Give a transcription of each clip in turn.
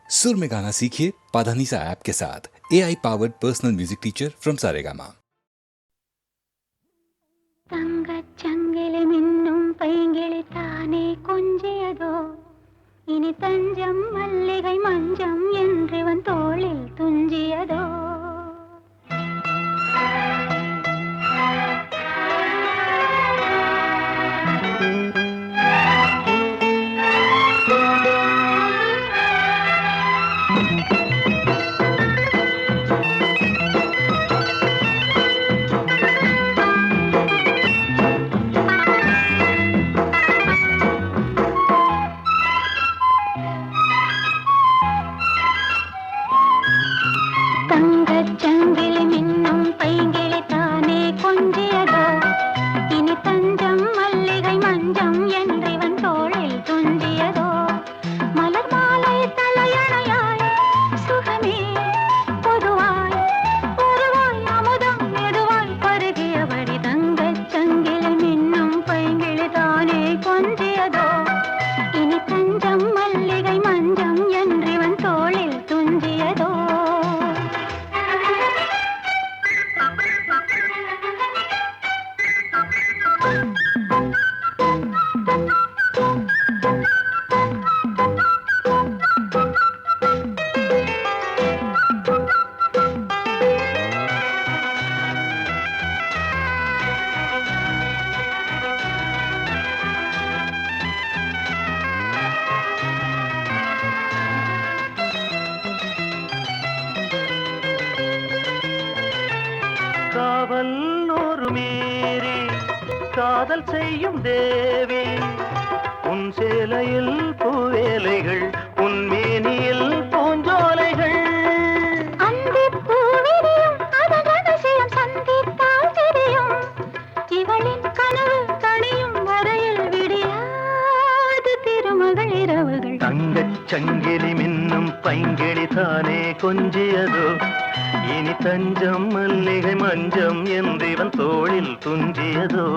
सुर में गाना सीखिए पाधानीसा ऐप के साथ। AI powered personal music teacher from Saregama. தங்கச்சங்கிலி மின்னும் பைங்கிளி தானே கொஞ்சியதோ, இனி தஞ்சம் மல்லிகை மஞ்சம் என்றிவன் தோளில் துஞ்சியதோ. தங்கச்சங்கிலி மின்னும் பைங்கிளி தானே கொஞ்சியதோ, இனி தஞ்சம் மல்லிகை மஞ்சம் என்றிவன் தோளில் துஞ்சியதோ. மலர் மாலை தலையணையாய் சுகமே பொதுவாய் பொதுவாய் அமுதம் மெதுவாய் பருகியபடி தங்கச்சங்கிலி மின்னும் பைங்கிளி தானே கொஞ்சியதோ, இனி தஞ்சம் மல்லிகை மஞ்சம் என்றிவன் தோளில் துஞ்சியதோ. காவல் ஒரு மீறி காதல் செய்யும் தேவி, உன் சேலையில் பூவேலைகள், உன் மேனியில் பூஞ்சோலைகள். அந்திப் பூவிரியும் அதன் ரகசியம் சந்தித்தால் தெரியும், இவளின் கனவு கனியும் வரையில் விடியாது திருமகள் இரவுகள். தங்கச் சங்கிலி மின்னும் பைங்கிளி தானே கொஞ்சியதோ, இனி தஞ்சம் மல்லிகை மஞ்சம் என்றிவன் தோளில் துஞ்சியதோ.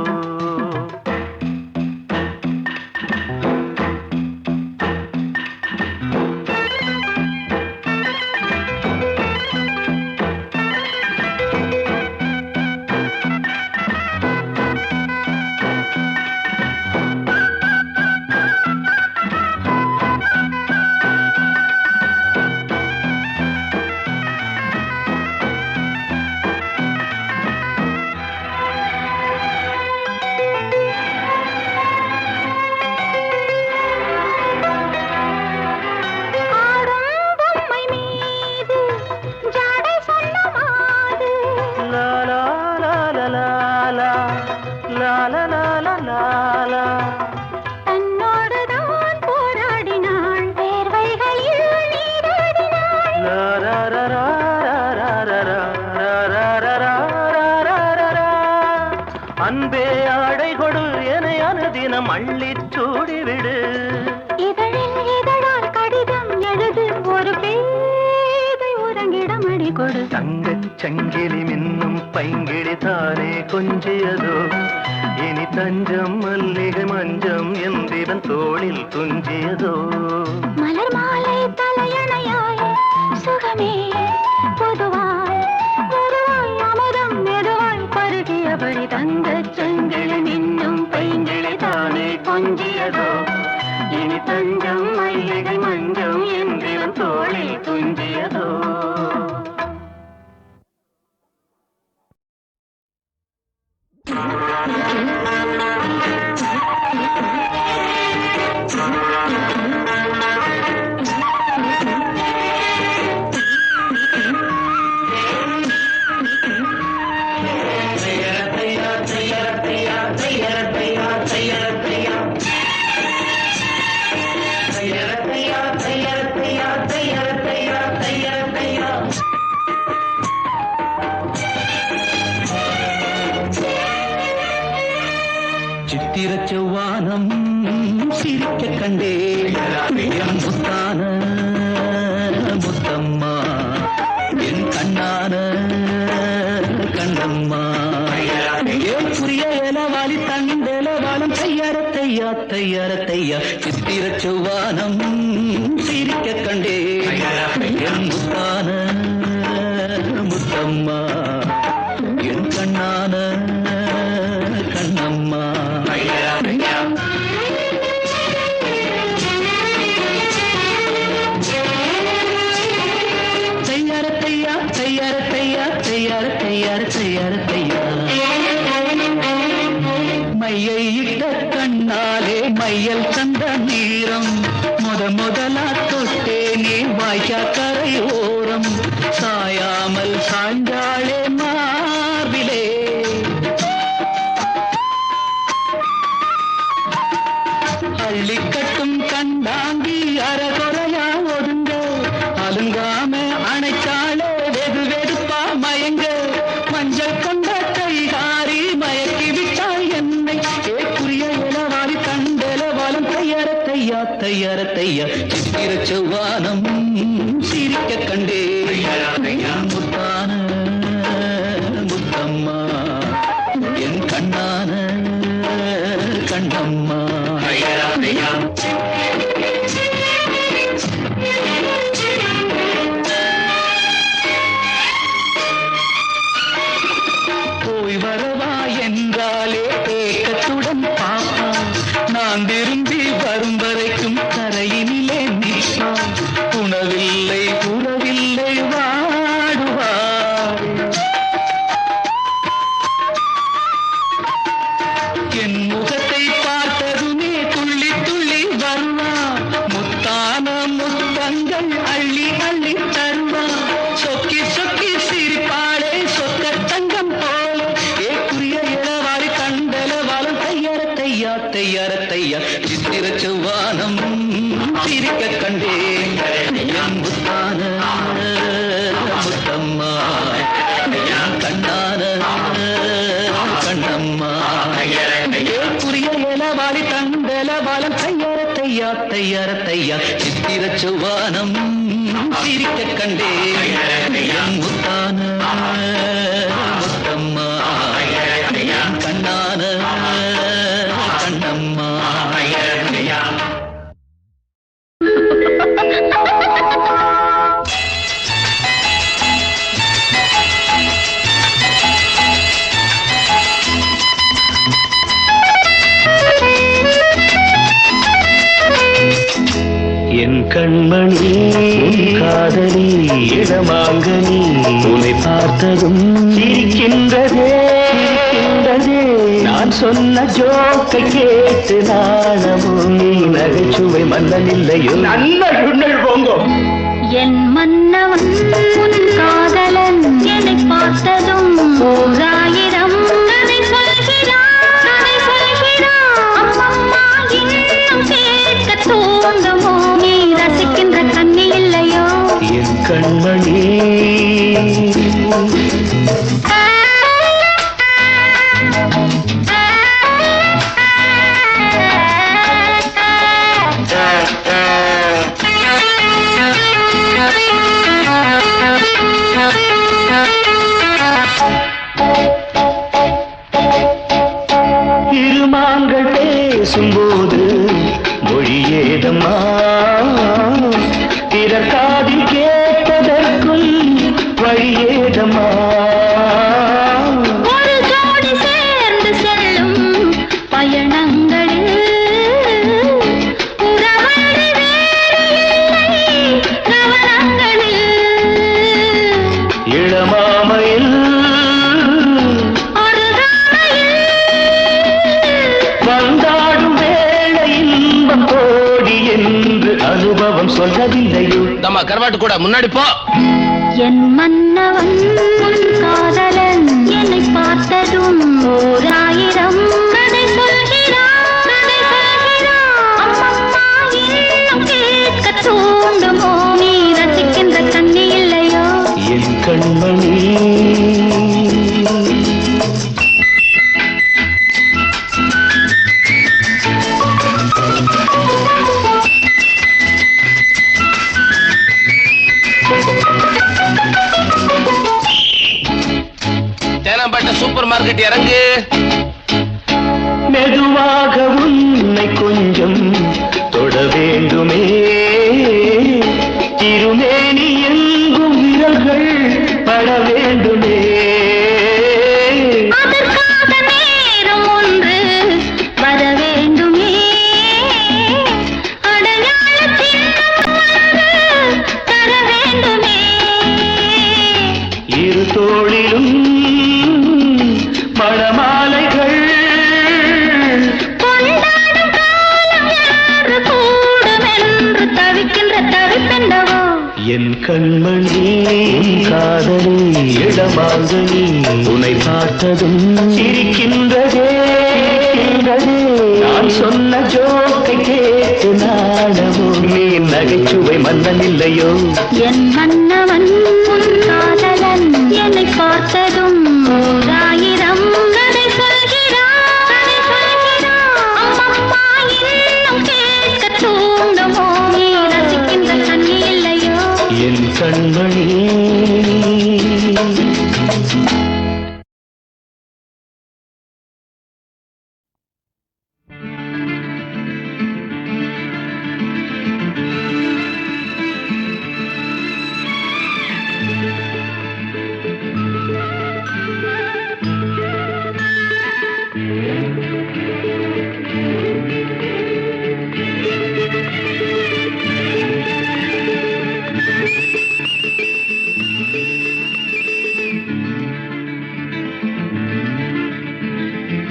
தன்னோடுதான் போராடினாள், வேர்வைகளில் நீராடினாள். அன்பே ஆடை கொடு என அனுதினம் அள்ளிச் சூடிவிடு. இதழில் இதழால் கடிதம் எழுது, ஒரு பேதை உறங்கிடம் அடி கொடு. தங்கச் சங்கிலி மின்னும் பைங்கிளி தானே கொஞ்சியதோ, இனி தஞ்சம் மல்லிகை மஞ்சம் என்றிவன் தோளில் துஞ்சியதோ. மலர் மாலை தலையணையாய் சுகமே பொதுவாய் பொதுவாய் அமுதம் மெதுவாய் பருகியபடி தங்கச் சங்கிலி மின்னும் பைங்கிளி தானே கொஞ்சியதோ, இனி தஞ்சம் மல்லிகை மஞ்சம் என்றிவன் தோளில் துஞ்சியதோ. சித்திர செவ்வானம் சிரிக்க கண்டே என் முத்தான முத்தம்மா, என் கண்ணான கண்ணம்மா, ஏன் புரிய வாலி தண்டல வாழும் தையார தையா சித்திர செவ்வானம் சிரிக்க கண்டே என் முத்தான முத்தம்மா, என் கண்ணான கண்ணம்மா. தையாரத்தையா தையாரத்தையா தையார தையார தையாரத்தையா, மையை இட்ட கண்ணாலே மையல் தந்த நீரம், முதலா தொட்டேனே வாய்க்கா கரை ஓரம், சாயாமல் சாய்ந்தாளே மார்பிலே. அள்ளிக்கட்டும் கண்டாங்கி அறகுறையா ஒதுங்க, அலுங்காம அணைச்சாளே வெது வெதுப்பா மயங்க, மஞ்சள் கொண்ட கைகாரி மயக்கி விட்டாள் என்னை, ஏக்குரிய இளவாரி கண்டலவாலம் தையார தையா தையார தையா, சித்திர செவ்வானம் சிரிக்க கண்டே முத்தான முத்தம்மா, என் கண்ணான கண்ணம்மா. போய் வரவா என்றாலே ஏக்கத்துடன் பாப்பா, நான் திரும்பி வரும் வரைக்கும் கரையினிலே நிற்பாள், உணவில்லை உறவில்லை வாடுவாள். என் முகத்தை பார்த்ததுமே துள்ளி துள்ளி வருவாள், முத்தான முத்தங்கள் அள்ளி அள்ளி தருவாள், சொக்கி சொக்கி சிரிப்பாளே சொக்க தங்கம் போல, ஏக்குரிய இளவாரி கண்டலவாலம் தையார தையா தையார தையா, சித்திர செவ்வானம் சிரிக்க கண்டேன் என் முத்தான முத்தம்மா, கண்ணான கண்ணம்மா. ஏக்குரிய இளவாரி கண்டலவாலம் தையார தையா தையார தையா, சித்திர செவ்வானம் சிரிக்க கண்டேன் என் முத்தான முத்தம்மா, கண்ணான கண்ணம்மா. என் கண்மணி காதலி இடமாங்கனி, உன்னை பார்த்ததும் சிரிக்கின்றதே சிரிக்கின்றதே, நான் சொன்ன ஜோக்கை கேட்டு நாணமும் நீ நகைச்சுவை மன்னன் இல்லையோ. நல்ல போங்கோ. என் மன்னவன் உன் காதலன் என்னை பார்த்ததும் ஓராயிரம் கதை சொல்கிறான், கதை சொல்கிறான். அம்மம்மா இன்னும் கேட்க தூண்டுமோ, நீ ரசிக்கின்ற கண்ணி இல்லையோ. என் கண்மணி இருமாங்கள் பேசும்போது மொழியேதம்மா, பிறர் காதில் கேட்பதற்கும் வழியேதம்மா. ஒரு ஜோடி சேர்ந்து செல்லும் பயணங்களில் உறவழி வேறு இல்லை கவனங்களில், இளமாமையில் வந்தாடும் வேளை இன்பம் கோடி என்று அனுபவம் சொல்லவில்லையோ. நம்ம கருவாட்டு கூட முன்னாடி போ. என் மன்னவன் உன் காதலன் என்னை பார்த்ததும் ஓராயிரம் கதை சொல்கிறான், கதை சொல்கிறான். அம்மம்மா இன்னும் கேட்க தூண்டுமோ, நீ ரசிக்கின்ற கண்ணி இல்லையோ. என் கண்மணி தேனாம்பேட்டை சூப்பர் மார்க்கெட் இறங்கு. மெதுவாக உன்னை கொஞ்சம் தொட வேண்டுமே, திரு திருமேனி எங்கும் விரல்கள் பட வேண்டுமே. அதற்காக நேரம் ஒன்று வர வேண்டுமே. அடையாள சின்னம் ஒன்று தர வேண்டுமே. இரு தோளிலும் மணமாலைகள் கொண்டாடும் காலம் யாரு கூடும் என்று தவிக்கின்ற தவிப்பென்னவோ. என் கண்மணி காதலி இடமாங்கனி உன்னை பார்த்ததும் சிரிக்கின்றதே. நான் சொன்ன ஜோக்கை கேட்டு நாடவோ நீ நகைச்சுவை மன்னன் இல்லையோ. என் மன்னவன் உன் காதலன் என்னை பார்த்ததும் ஓராயிரம் கதை சொல்கிறான். அம்மம்மா இன்னும் கேட்க தூண்டுமோ. நீ ரசிக்கின்ற கண்ணி இல்லையோ. என் கண்மணி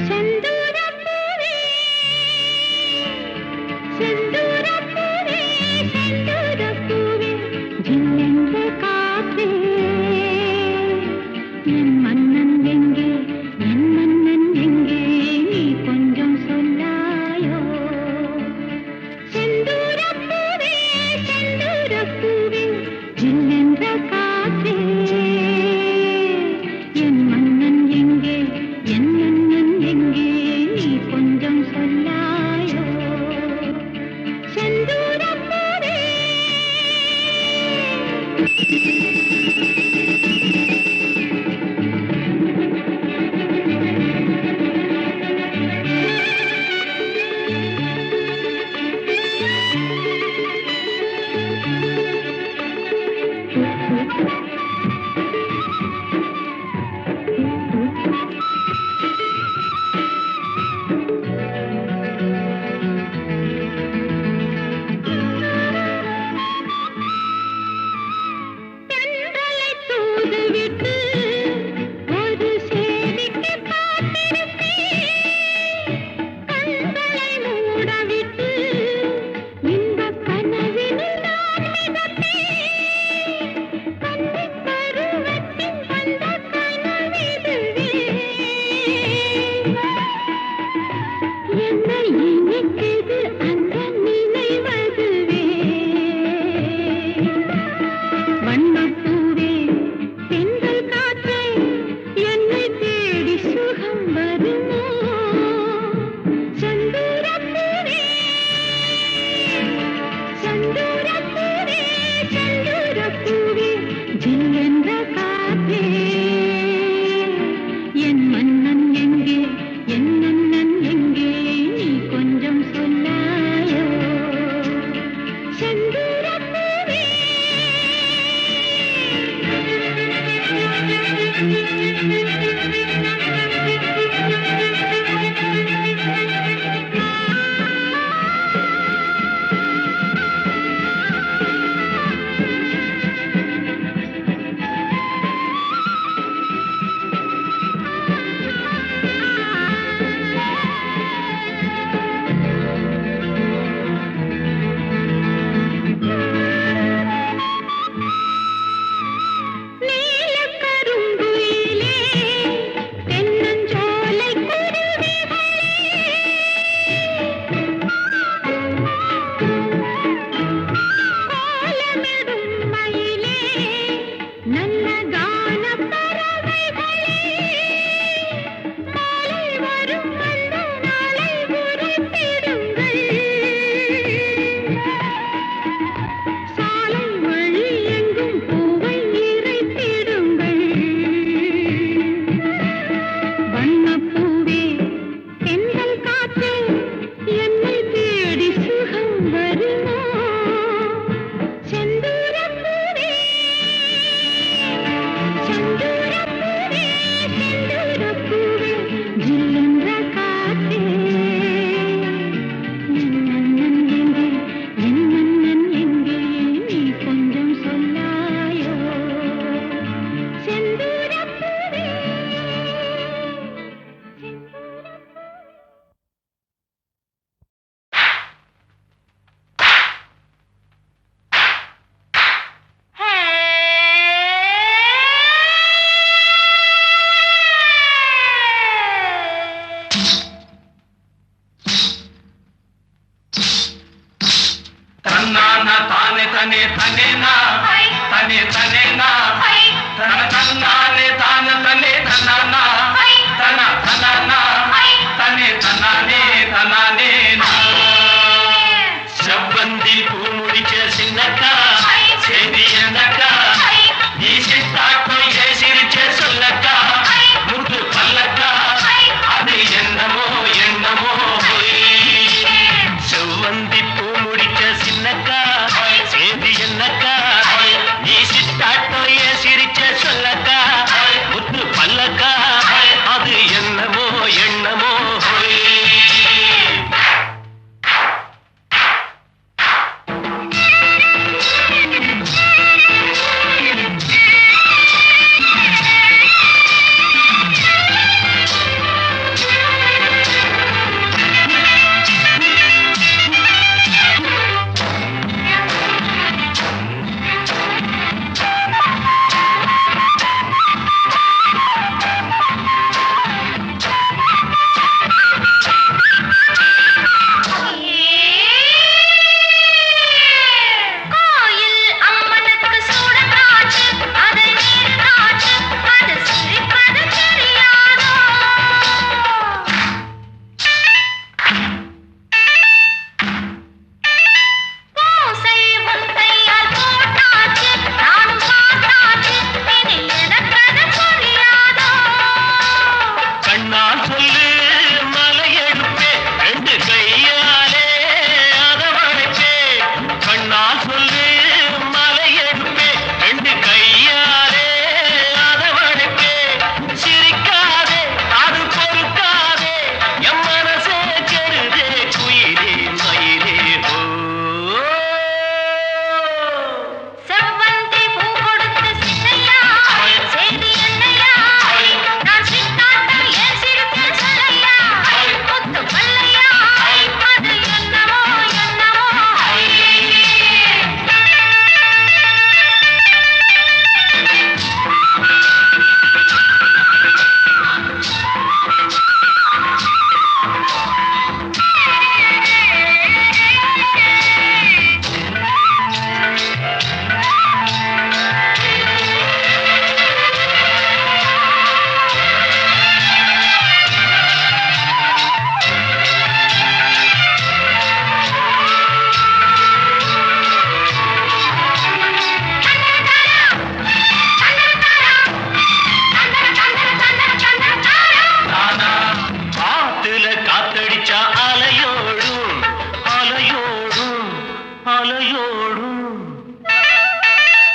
செந்தூரப்பூவே, செந்தூரப்பூவே, செந்தூரப்பூவே, ஜில்லென்ற காற்றே, என் மன்னன் எங்கே, என் மன்னன் எங்கே, நீ கொஞ்சம் சொல்லாயோ. செந்தூரப்பூவே, செந்தூரப்பூவே, ஜில்லென்ற காற்றே, என் மன்னன் எங்கே, என் மன்னன் எங்கே, நீ கொஞ்சம் சொல்லாயோ. செந்தூரப்பூவே. தென்றல்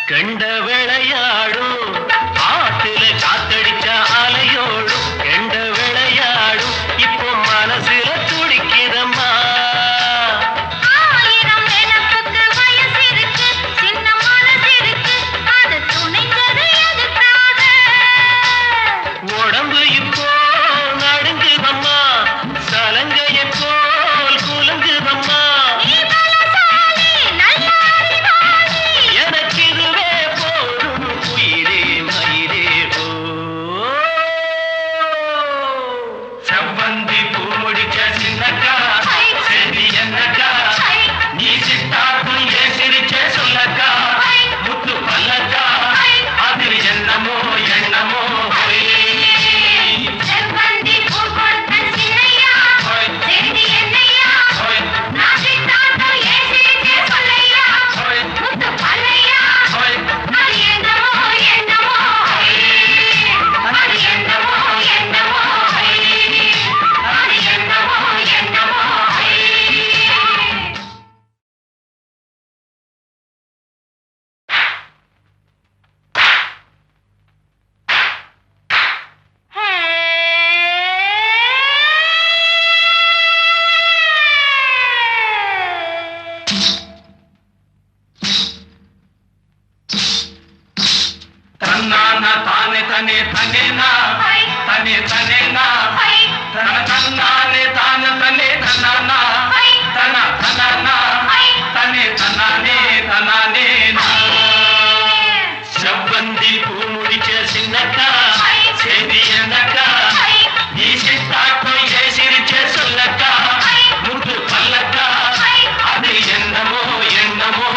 கெண்ட விளையாடும் ஆத்துல காத்தடிச்ச அலையோடும் கெண்ட விளையாடும் இப்போ மனசுல துடிக்கிறம்மா. ஆயிரம் நினைப்புக்கு வயசு இருக்கு, சின்ன மனசு இருக்கு, அது துணைந்தது எதுக்காக? உடம்பு இப்போ நடுங்குதம்மா, சலங்கைய போல் குலுங்குதம்மா. நீ பலசாலி, நல்ல அறிவாளி. எனக்கு இதுவே போதும் உயிரே மயிரே ஓ. செவ்வந்தி பூ முடிச்ச சின்னக்கா சரி என்னக்கா நீ சித்தாக்கும் ஏ சிரிச்ச சொல்லக்கா முத்து பல்லக்கா அது என்னமோ எண்ணமோ செவ்வந்தி பூ கொடுத்த சின்னையா, செய்தி என்னையா? நான் சித்தாந்தம் ஏன் சிரிச்சே சொல்லையா? முத்து பல்லையா? அது என்னமோ என்னமோ, அது என்னமோ என்னமோ, அது என்னமோ என்னமோ. தன்னானா தானே தனே தனேனா தனே தனேனா தன தன்னானே தான தனே தன்னானா தன தனானா தனே தன்னானே தனானே நா. செவ்வந்தி பூ முடிச்ச சின்னக்கா செய்தி என்னக்கா நீ சித்தாக்கும் ஏ சிரிச்ச சொல்லக்கா முத்து பல்லக்கா அது என்னமோ என்னமோ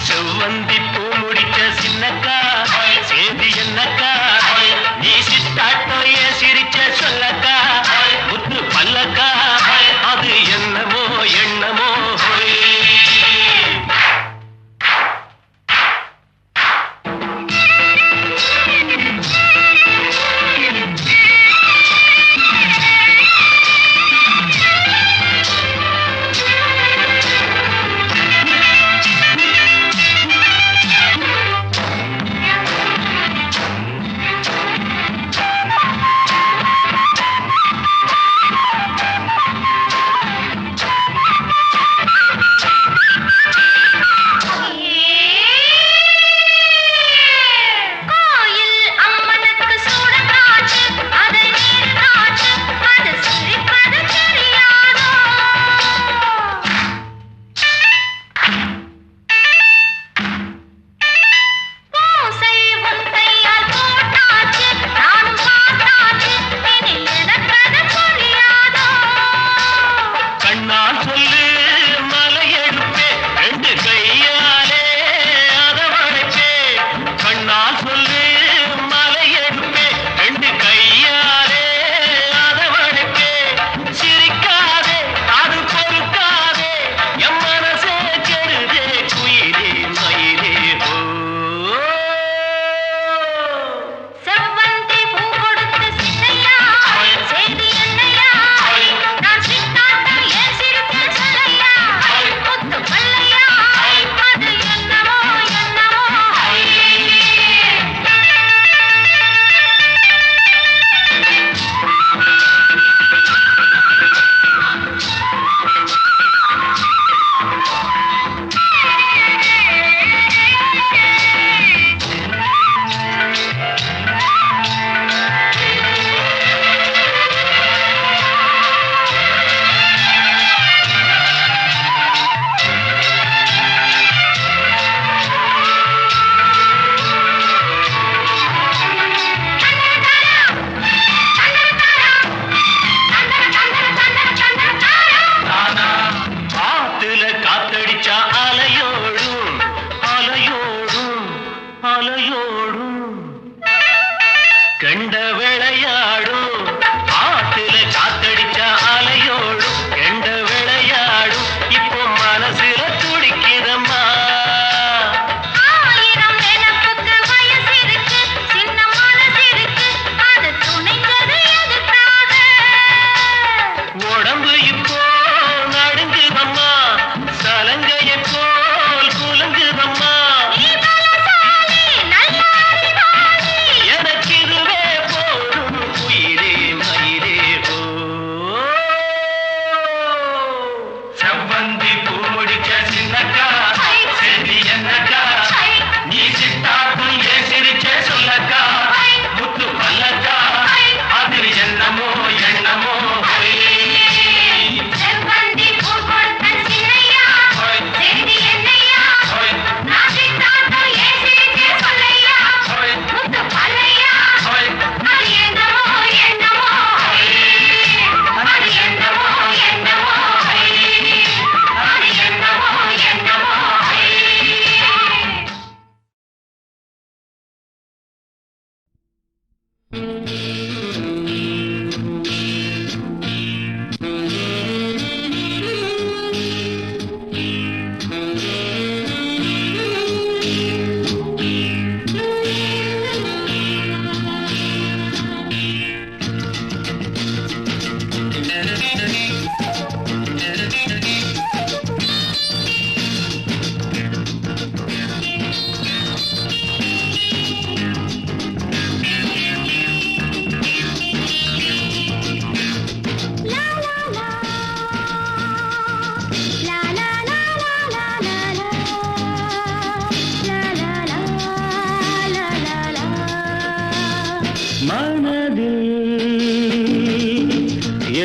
செவ்வந்தி பூ முடிச்ச சின்னக்கா செய்தி என்னக்கா நீ சித்தாட்டம் ஏ சிரிச்ச சொல்லக்கா முத்து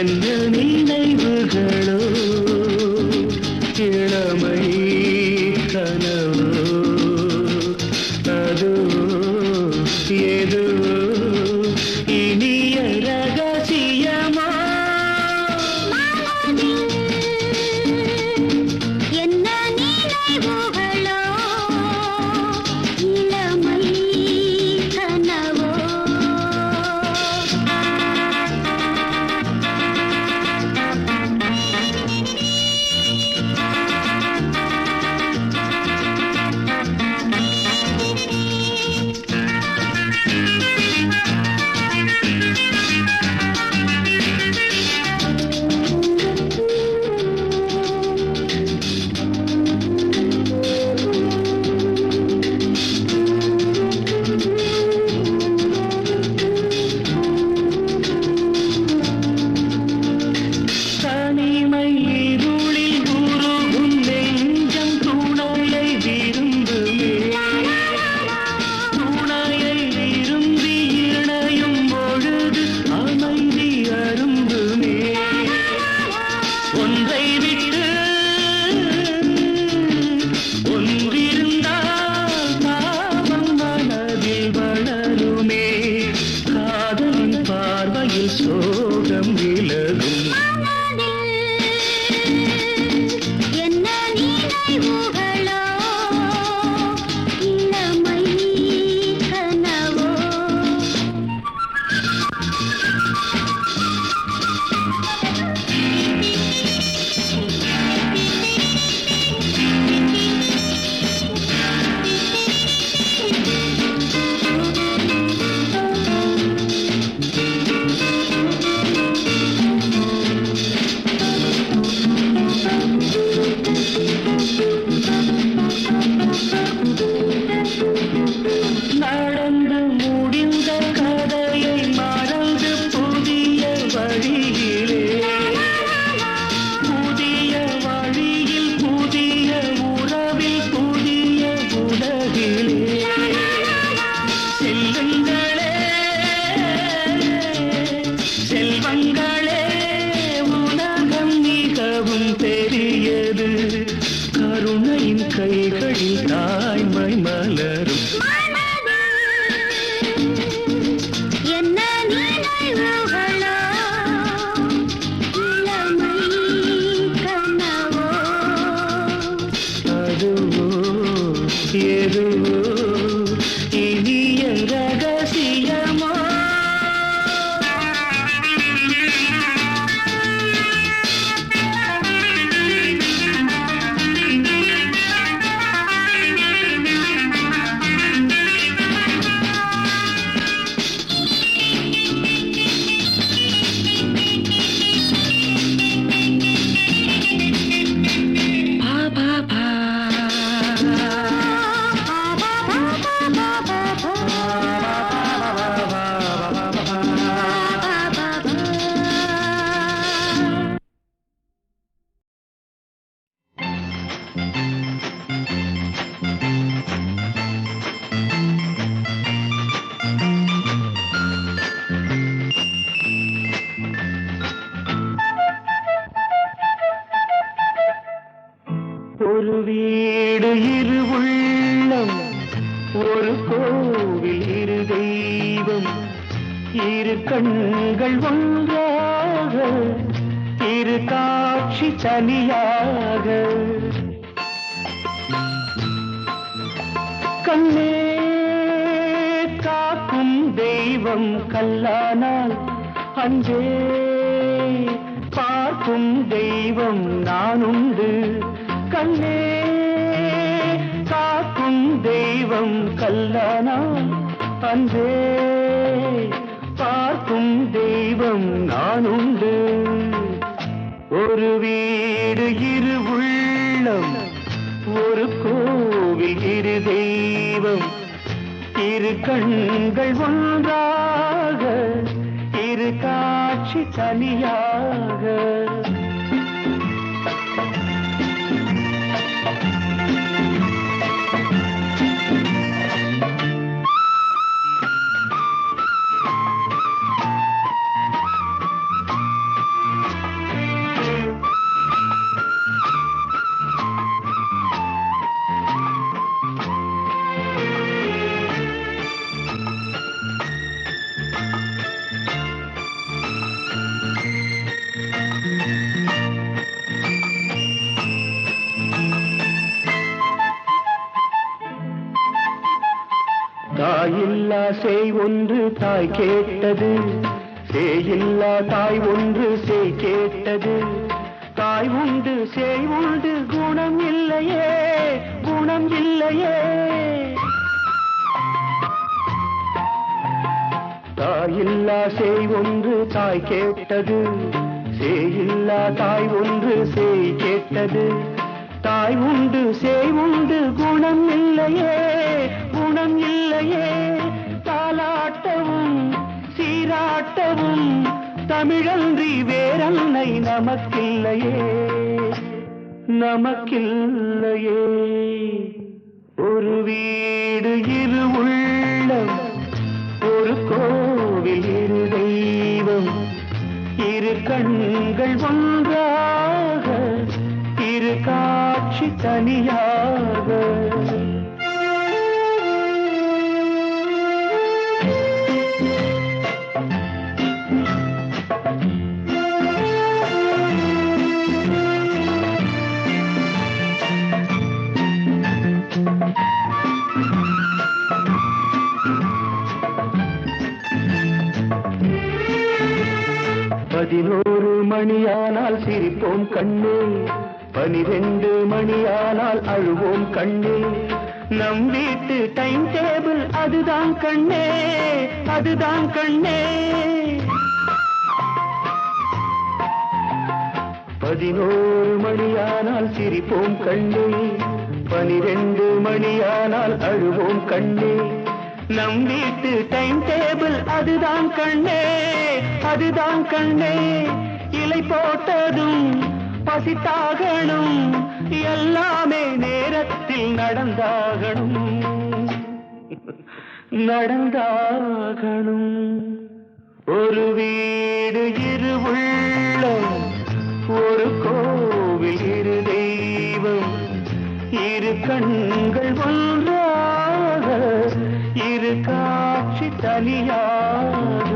என்ன நினைவுகளோ இளமை கனவோ அதோ ஏதோ இனிய ரகசியமா என்ன நினைவுகளோ இளமை கனவோ தனிமை இருளில் உருகும் நெஞ்சம் துணையை விரும்புமே துணையை விரும்பி இணையும் பொழுது அமைதி அரும்புமே ஒன்றை விட்டு ஒன்றிருந்தால் தாபம் மனதில் வளருமே காதலின் பார்வையில் சோகம் விலகும் என்ன நினைவுகளோ இளமை கனவோ நடந்து முடிந்த கதையை மறந்து புதிய வழியிலே புதிய வழியில் புதிய உறவில் புதிய உலகிலே செல்லுங்களே செல்வங்களே உலகம் மிகவும் பெரியது கருணையின் கைகளில் தாய்மை மலரும் என்ன நினைவுகளோ இளமை கனவோ அதுவோ எதுவோ இனிய ரகசியமா ஒரு வீடு இரு உள்ளம் ஒரு கோவில் இரு தெய்வம் இரு கண்கள் ஒன்றாக இரு காட்சி தனியாக கண்ணே காக்கும் தெய்வம் கல்லானால் அஞ்சே பார்க்கும் தெய்வம் நானுண்டு கண்ணே காக்கும் தெய்வம் கல்லானால் அஞ்சே பார்க்கும் தெய்வம் நானுண்டு ஒரு வீடு இரு உள்ளம் ஒரு கோவில் இரு தெய்வம் இரு கண்கள் ஒன்றாக இரு காட்சி தனியாக தாயில்லா சேய் ஒன்று தாய் கேட்டது, சேயில்லா தாய் ஒன்று சேய் கேட்டது. தாய் உண்டு சேய் உண்டு குணம் இல்லையே, குணம் இல்லையே. தாயில்லா சேய் ஒன்று தாய் கேட்டது, சேயில்லா தாய் ஒன்று சேய் கேட்டது. தாய் உண்டு சேய் உண்டு குணம் இல்லையே, குணம் இல்லையே. தாலாட்டவும் சீராட்டவும் தமிழன்றி வேறன்னை நமக்கில்லையே, நமக்கில்லையே. ஒரு வீடு இரு உள்ளம், ஒரு கோவில் இரு தெய்வம், இரு கண்கள் ஒன்றாக, இரு காட்சி தனியாக. பதினோரு மணியானால் சிரிப்போம் கண்ணே, 12 மணியானால் அழுவோம் கண்ணே. நம் வீட்டு டைம் டேபிள் அதுதான் கண்ணே, அதுதான் கண்ணே. 11 மணியானால் சிரிப்போம் கண்ணே, 12 மணியானால் அழுவோம் கண்ணே. நம் வீட்டு டைம் டேபிள் அதுதான் கண்ணே, அதுதான் கண்ணே. இலை போட்டதும் பசித்தாகணும், எல்லாமே நேரத்தில் நடந்தாகணும், நடந்தாகணும். ஒரு வீடு இரு உள்ளம், ஒரு கோவில் இரு தெய்வம், இரு கண்கள் ஒன்றாக, இரு காட்சி தனியாக.